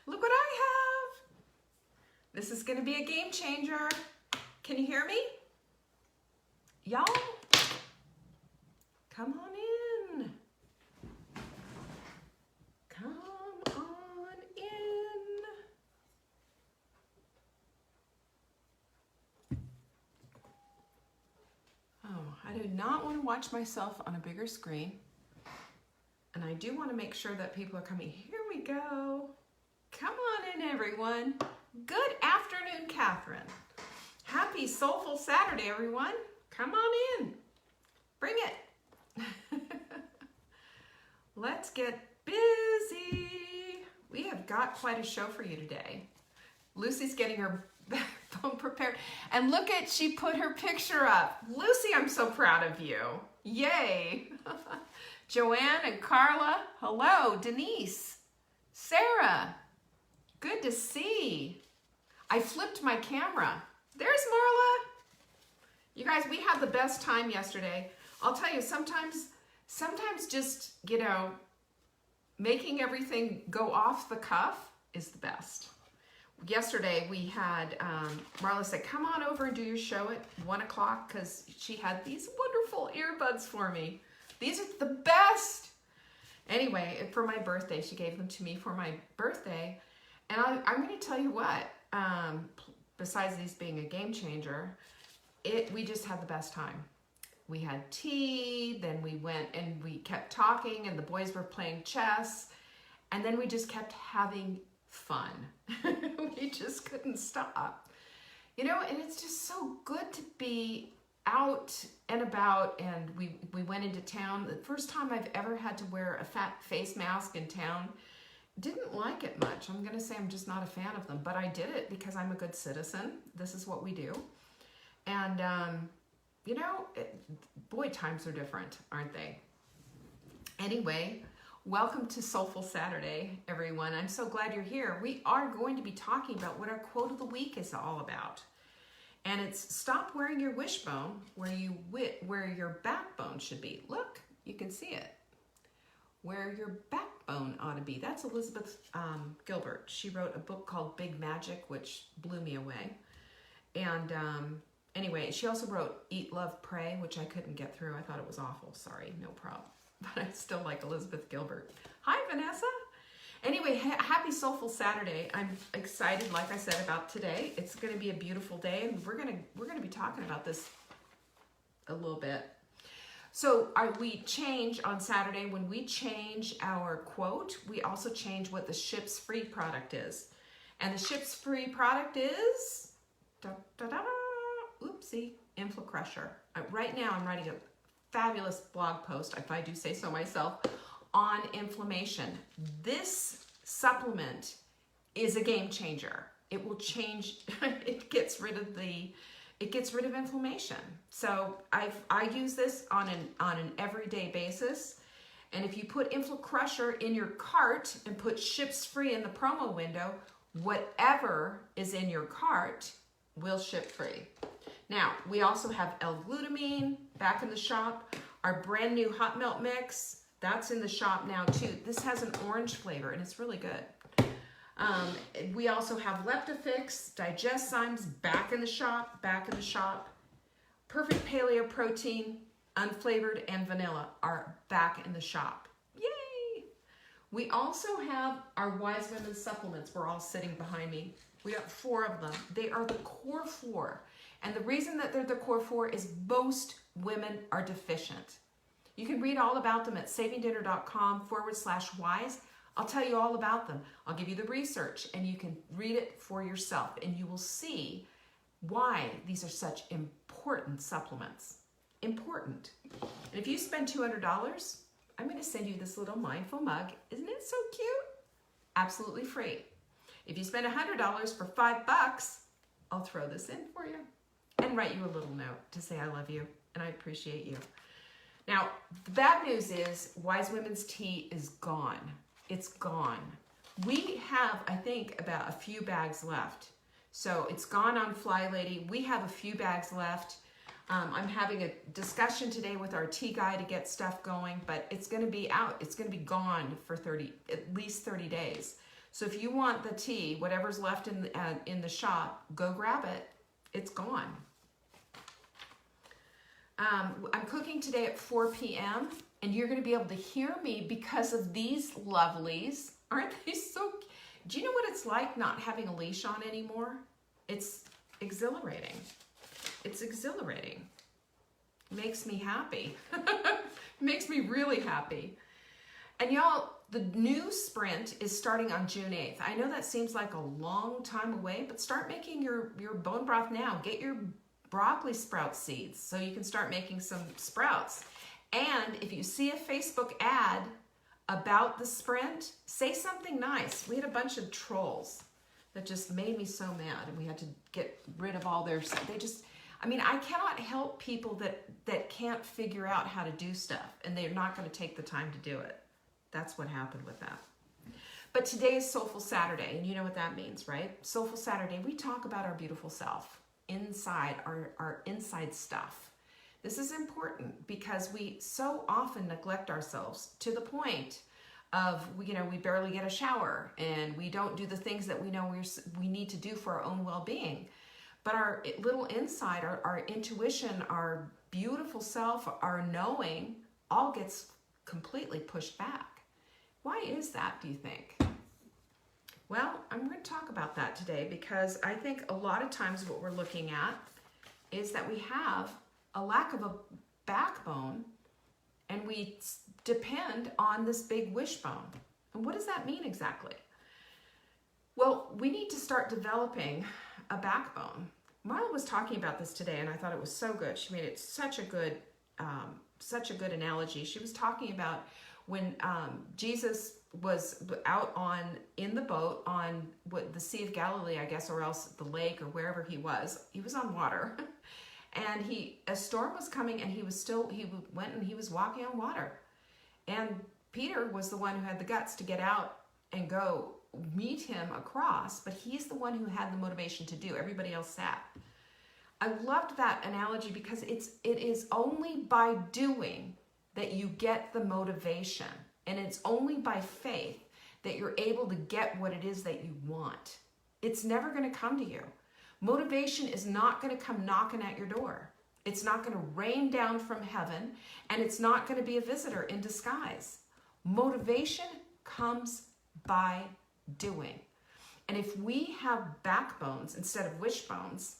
Look what I have. This is going to be a game changer. Can you hear me? Y'all, come on in. Come on in. Oh, I do not want to watch myself on a bigger screen. And I do want to make sure that people are coming. Here we go. Come on in, everyone. Good afternoon, Catherine. Happy Soulful Saturday, everyone. Come on in. Bring it. Let's get busy. We have got quite a show for you today. Lucy's getting her backbone prepared. And look at, she put her picture up. Lucy, I'm so proud of you. Yay. Joanne and Carla, hello. Denise, Sarah, good to see. I flipped my camera. There's Marla. You guys, we had the best time yesterday. I'll tell you, sometimes just, you know, making everything go off the cuff is the best. Yesterday we had, Marla said, come on over and do your show at 1 o'clock because she had these wonderful earbuds for me. These are the best. Anyway, for my birthday, she gave them to me for my birthday. And I'm going to tell you what, besides these being a game changer, we just had the best time. We had tea, then we went and we kept talking and the boys were playing chess. And then we just kept having fun. We just couldn't stop. You know, and it's just so good to be out and about, and we went into town. The first time I've ever had to wear a fat face mask in town. Didn't like it much. I'm gonna say I'm just not a fan of them, but I did it because I'm a good citizen. This is what we do. And you know, boy, times are different, aren't they? Anyway, welcome to Soulful Saturday, everyone. I'm so glad you're here. We are going to be talking about what our quote of the week is all about. And it's stop wearing your wishbone where your backbone should be. Look, you can see it. Where your backbone ought to be. That's Elizabeth Gilbert. She wrote a book called Big Magic, which blew me away. And anyway, she also wrote Eat, Love, Pray, which I couldn't get through. I thought it was awful. Sorry, no problem. But I still like Elizabeth Gilbert. Hi, Vanessa. Anyway, happy Soulful Saturday. I'm excited, like I said, about today. It's going to be a beautiful day, and we're going to be talking about this a little bit. So we change on Saturday. When we change our quote, we also change what the Ships Free product is. And the Ships Free product is, oopsie, InflaCrusher. Right now I'm writing a fabulous blog post, if I do say so myself, on inflammation. This supplement is a game changer. It will change, it gets rid of inflammation. So I use this on an everyday basis. And if you put InflaCrusher in your cart and put Ships Free in the promo window, whatever is in your cart will ship free. Now, we also have L-glutamine back in the shop. Our brand new hot melt mix, that's in the shop now too. This has an orange flavor and it's really good. We also have Leptofix, Digestzymes back in the shop. Perfect Paleo Protein, unflavored, and vanilla are back in the shop. Yay! We also have our Wise Women supplements. We're all sitting behind me. We got 4 of them. They are the core 4. And the reason that they're the core 4 is most women are deficient. You can read all about them at savingdinner.com/wise. I'll tell you all about them. I'll give you the research and you can read it for yourself and you will see why these are such important supplements. Important. And if you spend $200, I'm going to send you this little mindful mug. Isn't it so cute? Absolutely free. If you spend $100 for $5, I'll throw this in for you and write you a little note to say I love you and I appreciate you. Now, the bad news is Wise Women's tea is gone. It's gone. We have, I think, about a few bags left. So it's gone on Fly Lady. We have a few bags left. I'm having a discussion today with our tea guy to get stuff going, but it's going to be out. It's going to be gone for at least 30 days. So if you want the tea, whatever's left in the shop, go grab it. It's gone. I'm cooking today at 4 p.m. and you're going to be able to hear me because of these lovelies. Aren't they so? Do you know what it's like not having a leash on anymore? It's exhilarating. It's exhilarating. Makes me happy. Makes me really happy. And y'all, the new sprint is starting on June 8th. I know that seems like a long time away, but start making your bone broth now. Get your broccoli sprout seeds so you can start making some sprouts. And if you see a Facebook ad about the sprint, say something nice. We had a bunch of trolls that just made me so mad, and we had to get rid of all their, I mean, I cannot help people that can't figure out how to do stuff, and they're not going to take the time to do it. That's what happened with that. But today is Soulful Saturday, and you know what that means, right? Soulful Saturday, we talk about our beautiful self, inside, our inside stuff. This is important because we so often neglect ourselves to the point of, we barely get a shower, and we don't do the things that we know we need to do for our own well-being. But our little inside, our intuition, our beautiful self, our knowing, all gets completely pushed back. Why is that, do you think? Well, I'm going to talk about that today because I think a lot of times what we're looking at is that we have a lack of a backbone, and we depend on this big wishbone. And what does that mean exactly? Well, we need to start developing a backbone. Marla was talking about this today, and I thought it was so good. She made it such a good analogy. She was talking about when Jesus was out in the boat on the Sea of Galilee, I guess, or else the lake or wherever he was on water. And a storm was coming, and he went and he was walking on water. And Peter was the one who had the guts to get out and go meet him across, but he's the one who had the motivation to do. Everybody else sat. I loved that analogy because it is only by doing that you get the motivation, and it's only by faith that you're able to get what it is that you want. It's never going to come to you. Motivation is not going to come knocking at your door. It's not going to rain down from heaven, and it's not going to be a visitor in disguise. Motivation comes by doing. And if we have backbones instead of wishbones,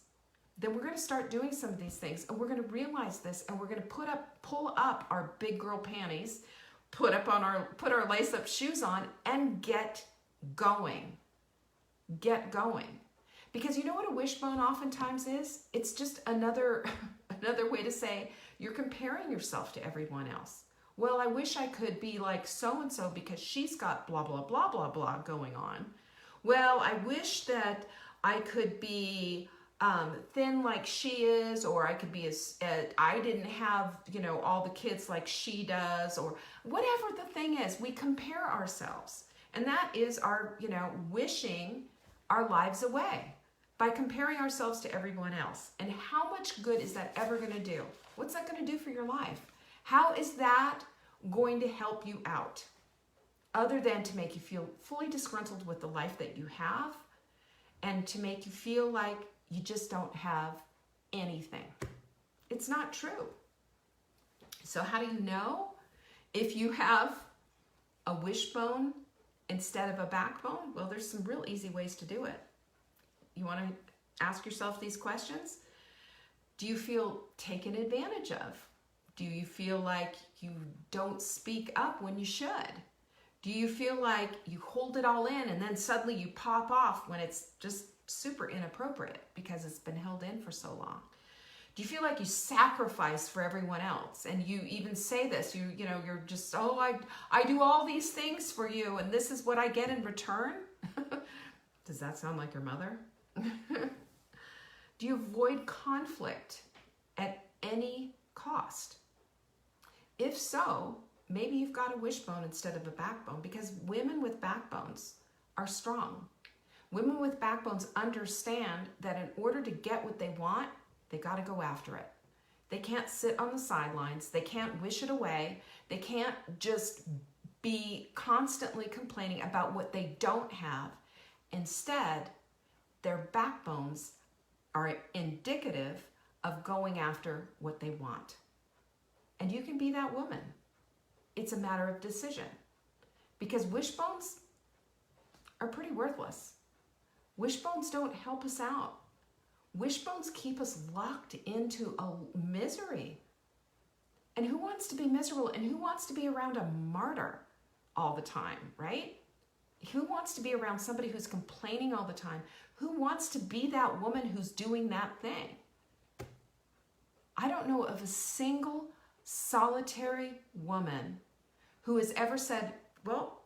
then we're going to start doing some of these things, and we're going to realize this, and we're going to pull up our big girl panties, put our lace-up shoes on, and get going. Get going. Because you know what a wishbone oftentimes is? It's just another way to say you're comparing yourself to everyone else. Well, I wish I could be like so-and-so because she's got blah, blah, blah, blah, blah going on. Well, I wish that I could be thin like she is, or I could be I didn't have, all the kids like she does, or whatever the thing is. We compare ourselves, and that is our, wishing our lives away by comparing ourselves to everyone else. And how much good is that ever going to do? What's that going to do for your life? How is that going to help you out? Other than to make you feel fully disgruntled with the life that you have, and to make you feel like you just don't have anything. It's not true. So how do you know if you have a wishbone instead of a backbone? Well, there's some real easy ways to do it. You want to ask yourself these questions. Do you feel taken advantage of? Do you feel like you don't speak up when you should? Do you feel like you hold it all in and then suddenly you pop off when it's just super inappropriate because it's been held in for so long? Do you feel like you sacrifice for everyone else, and you even say this, you're just, I do all these things for you and this is what I get in return? Does that sound like your mother? Do you avoid conflict at any cost? If so, maybe you've got a wishbone instead of a backbone, because women with backbones are strong. Women with backbones understand that in order to get what they want, they got to go after it. They can't sit on the sidelines. They can't wish it away. They can't just be constantly complaining about what they don't have. Instead, their backbones are indicative of going after what they want. And you can be that woman. It's a matter of decision. Because wishbones are pretty worthless. Wishbones don't help us out. Wishbones keep us locked into a misery. And who wants to be miserable? And who wants to be around a martyr all the time, right? Who wants to be around somebody who's complaining all the time? Who wants to be that woman who's doing that thing? I don't know of a single solitary woman who has ever said, well,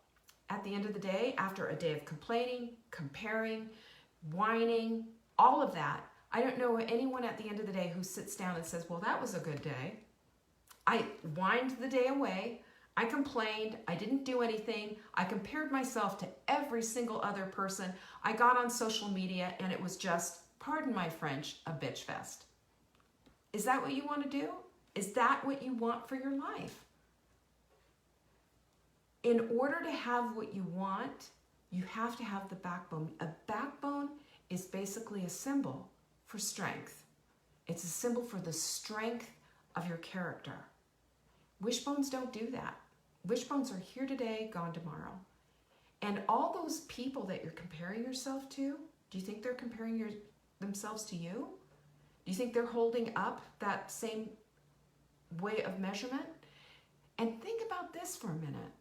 at the end of the day, after a day of complaining, comparing, whining, all of that, I don't know anyone at the end of the day who sits down and says, well, that was a good day. I whined the day away. I complained. I didn't do anything. I compared myself to every single other person. I got on social media and it was just, pardon my French, a bitch fest. Is that what you want to do? Is that what you want for your life? In order to have what you want, you have to have the backbone. A backbone is basically a symbol for strength. It's a symbol for the strength of your character. Wishbones don't do that. Wishbones are here today, gone tomorrow. And all those people that you're comparing yourself to, do you think they're comparing themselves to you? Do you think they're holding up that same way of measurement? And think about this for a minute.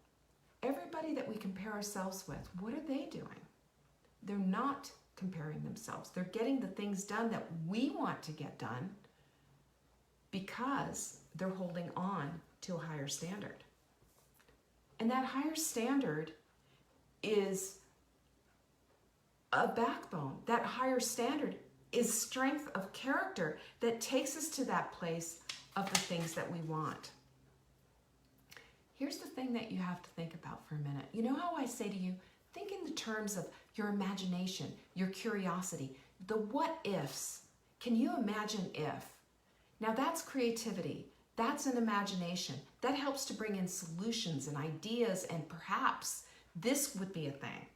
Everybody that we compare ourselves with, what are they doing? They're not comparing themselves. They're getting the things done that we want to get done because they're holding on to a higher standard. And that higher standard is a backbone. That higher standard is strength of character that takes us to that place of the things that we want. Here's the thing that you have to think about for a minute. You know how I say to you, think in the terms of your imagination, your curiosity, the what ifs. Can you imagine if? Now that's creativity. That's an imagination. That helps to bring in solutions and ideas, and perhaps this would be a thing.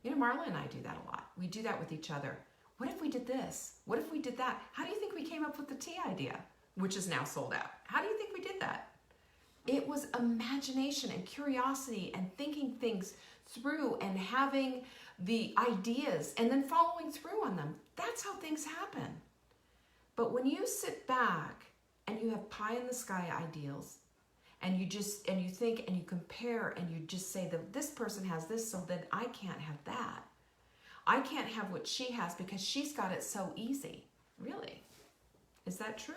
You know, Marla and I do that a lot. We do that with each other. What if we did this? What if we did that? How do you think we came up with the tea idea, which is now sold out? How do you think we did that? It was imagination and curiosity and thinking things through and having the ideas and then following through on them. That's how things happen. But when you sit back and you have pie in the sky ideals and you think and you compare and you just say that this person has this, so then I can't have that. I can't have what she has because she's got it so easy. Really? Is that true?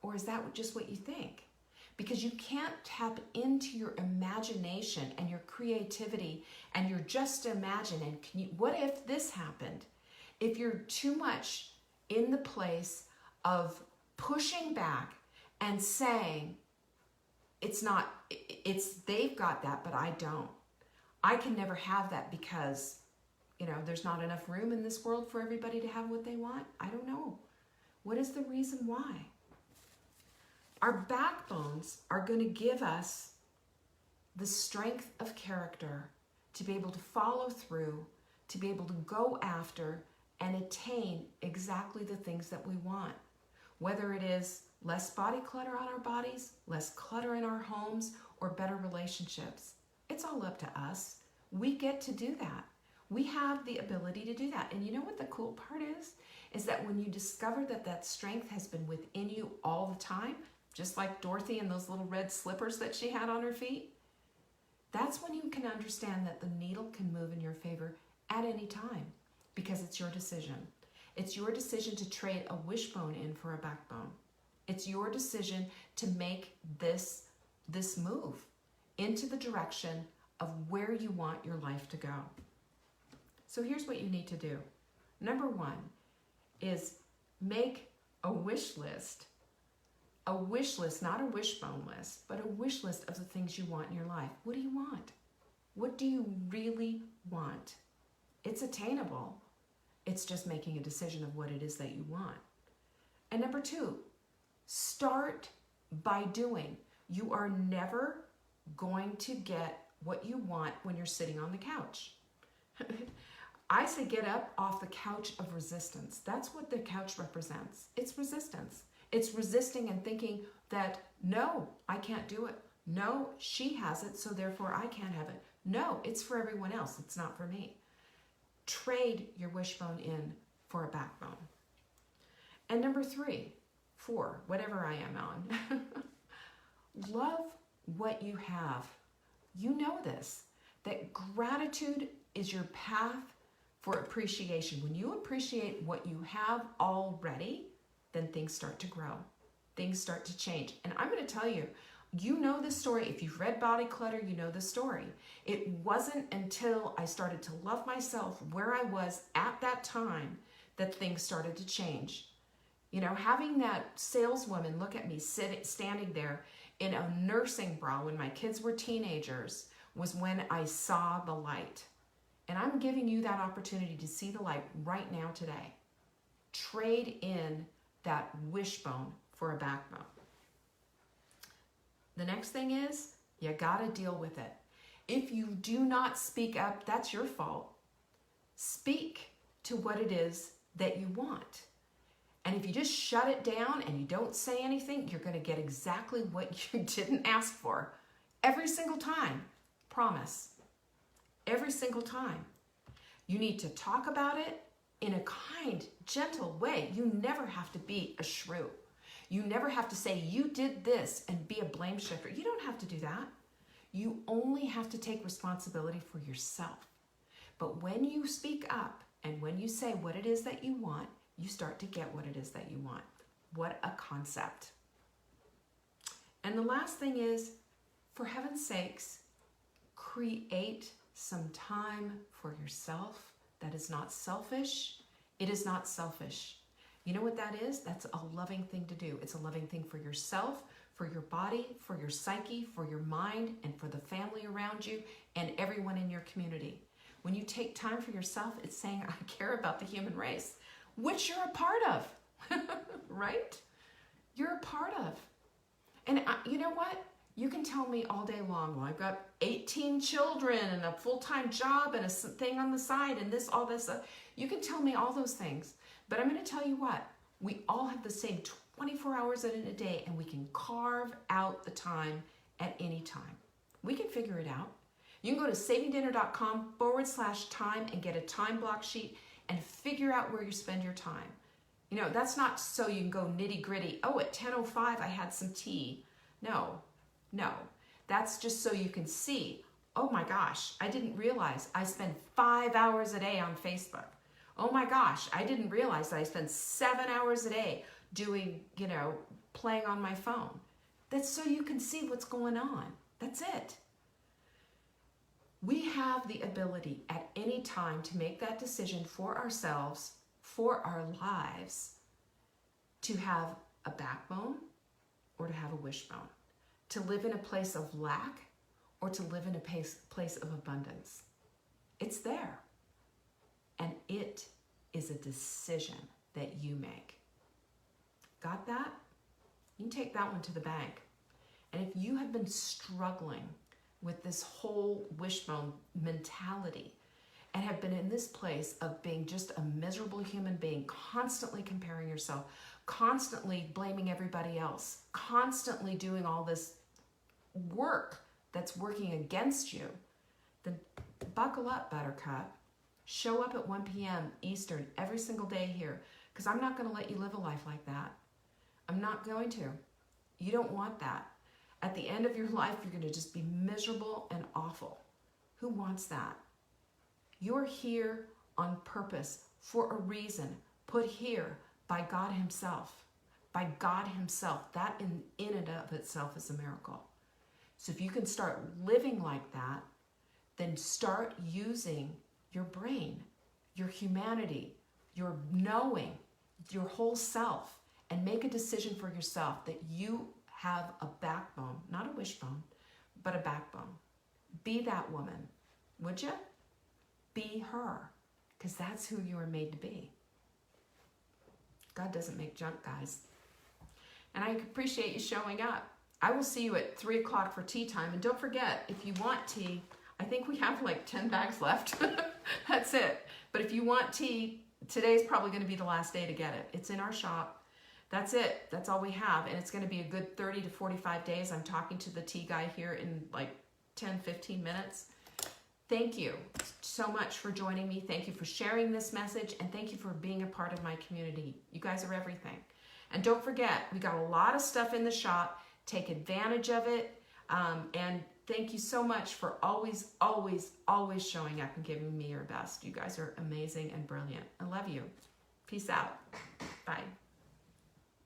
Or is that just what you think? Because you can't tap into your imagination and your creativity and you're just imagining, what if this happened? If you're too much in the place of pushing back and saying, they've got that, but I don't. I can never have that because, there's not enough room in this world for everybody to have what they want. I don't know. What is the reason why? Our backbones are going to give us the strength of character to be able to follow through, to be able to go after and attain exactly the things that we want. Whether it is less body clutter on our bodies, less clutter in our homes, or better relationships. It's all up to us. We get to do that. We have the ability to do that. And you know what the cool part is? Is that when you discover that that strength has been within you all the time, just like Dorothy and those little red slippers that she had on her feet, that's when you can understand that the needle can move in your favor at any time because it's your decision. It's your decision to trade a wishbone in for a backbone. It's your decision to make this move into the direction of where you want your life to go. So here's what you need to do. Number one is make a wish list. A wish list, not a wishbone list, but a wish list of the things you want in your life. What do you want? What do you really want? It's attainable. It's just making a decision of what it is that you want. And number two, start by doing. You are never going to get what you want when you're sitting on the couch. I say get up off the couch of resistance. That's what the couch represents. It's resistance. It's resisting and thinking that, no, I can't do it. No, she has it, so therefore I can't have it. No, it's for everyone else. It's not for me. Trade your wishbone in for a backbone. And number 3, 4, whatever I am on. Love what you have. You know this, that gratitude is your path for appreciation. When you appreciate what you have already, then things start to grow. Things start to change. And I'm going to tell you, you know this story. If you've read Body Clutter, you know the story. It wasn't until I started to love myself where I was at that time that things started to change. You know, having that saleswoman look at me standing there in a nursing bra when my kids were teenagers was when I saw the light. And I'm giving you that opportunity to see the light right now today. Trade in that wishbone for a backbone. The next thing is, you gotta deal with it. If you do not speak up, that's your fault. Speak to what it is that you want. And if you just shut it down and you don't say anything, you're gonna get exactly what you didn't ask for. Every single time. Promise. Every single time. You need to talk about it in a kind, gentle way. You never have to be a shrew. You never have to say, you did this and be a blame shifter. You don't have to do that. You only have to take responsibility for yourself. But when you speak up and when you say what it is that you want, you start to get what it is that you want. What a concept. And the last thing is, for heaven's sakes, create some time for yourself. That is not selfish. It is not selfish. You know what that is? That's a loving thing to do. It's a loving thing for yourself, for your body, for your psyche, for your mind, and for the family around you and everyone in your community. When you take time for yourself, it's saying, I care about the human race, which you're a part of, right? You're a part of. And you know what? You can tell me all day long, well, I've got 18 children and a full-time job and a thing on the side and this, all this. You can tell me all those things. But I'm going to tell you what, we all have the same 24 hours in a day and we can carve out the time at any time. We can figure it out. You can go to savingdinner.com/time and get a time block sheet and figure out where you spend your time. You know, that's not so you can go nitty gritty. Oh, at 10:05 I had some tea. No. That's just so you can see, oh my gosh, I didn't realize I spend 5 hours a day on Facebook. Oh my gosh, I didn't realize that I spend 7 hours a day doing, playing on my phone. That's so you can see what's going on. That's it. We have the ability at any time to make that decision for ourselves, for our lives, to have a backbone or to have a wishbone, to live in a place of lack or to live in a place of abundance. It's there. And it is a decision that you make. Got that? You can take that one to the bank. And if you have been struggling with this whole wishbone mentality and have been in this place of being just a miserable human being, constantly comparing yourself, constantly blaming everybody else, constantly doing all this work that's working against you, then buckle up, Buttercup. Show up at 1 p.m. Eastern every single day here, because I'm not going to let you live a life like that. I'm not going to. You don't want that. At the end of your life, you're going to just be miserable and awful. Who wants that? You're here on purpose for a reason, put here by God Himself. By God Himself. That in and of itself is a miracle. So if you can start living like that, then start using your brain, your humanity, your knowing, your whole self, and make a decision for yourself that you have a backbone, not a wishbone, but a backbone. Be that woman, would you? Be her, because that's who you were made to be. God doesn't make junk, guys. And I appreciate you showing up. I will see you at 3 o'clock for tea time. And don't forget, if you want tea, I think we have like 10 bags left. That's it. But if you want tea, today's probably going to be the last day to get it. It's in our shop. That's it. That's all we have. And it's going to be a good 30 to 45 days. I'm talking to the tea guy here in like 10, 15 minutes. Thank you so much for joining me. Thank you for sharing this message. And thank you for being a part of my community. You guys are everything. And don't forget, we got a lot of stuff in the shop. Take advantage of it. And thank you so much for always, always, always showing up and giving me your best. You guys are amazing and brilliant. I love you. Peace out. Bye.